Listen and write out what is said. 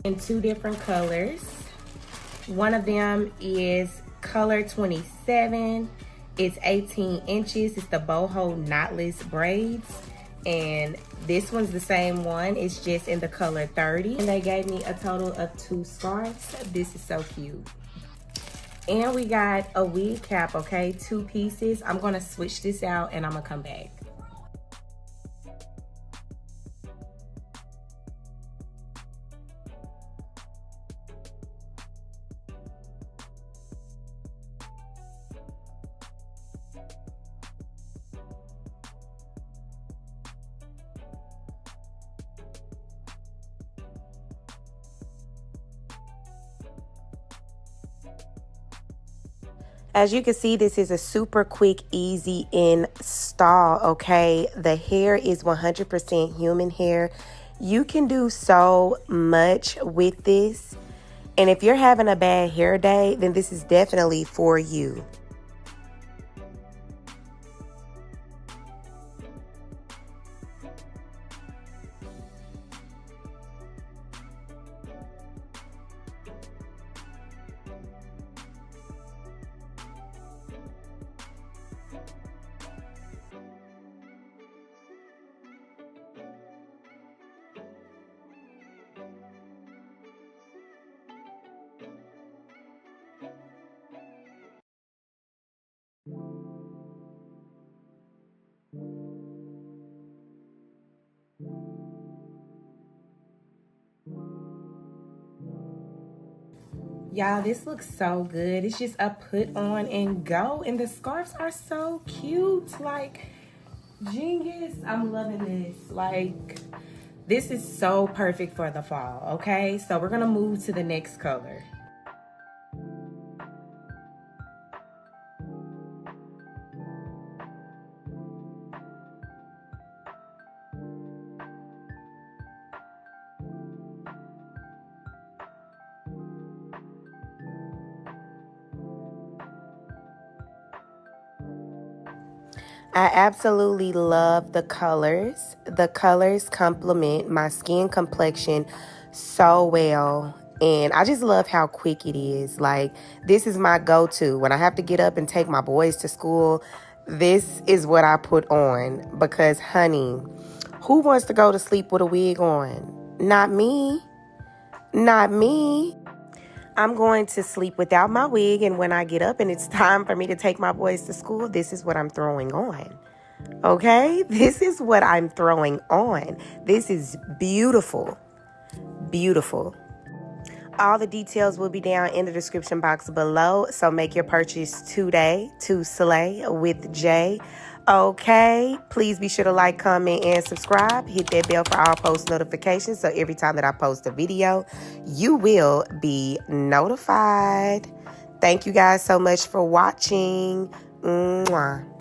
in 2 different colors. One of them is color 27. It's 18 inches. It's the Boho knotless braids. And this one's the same one. It's just in the color 30. And they gave me a total of 2 scarves. This is so cute. And we got a wig cap, okay? 2 pieces. I'm gonna switch this out and I'm gonna come back. As you can see, this is a super quick, easy install, okay? The hair is 100% human hair. You can do so much with this. And if you're having a bad hair day, then this is definitely for you. Y'all, this looks so good. It's just a put on and go. And the scarves are so cute. Like, genius. I'm loving this. Like, this is so perfect for the fall, okay? So we're gonna move to the next color. I absolutely love the colors. The colors complement my skin complexion so well. And I just love how quick it is. Like, this is my go-to. When I have to get up and take my boys to school, this is what I put on. Because, honey, who wants to go to sleep with a wig on? Not me. Not me. I'm going to sleep without my wig, and when I get up and it's time for me to take my boys to school, this is what I'm throwing on. Okay? This is what I'm throwing on. This is beautiful. Beautiful. All the details will be down in the description box below, so make your purchase today to Slay with Jay. Okay, please be sure to like, comment, and subscribe. Hit that bell for all post notifications, so every time that I post a video, you will be notified. Thank you guys so much for watching. Mwah.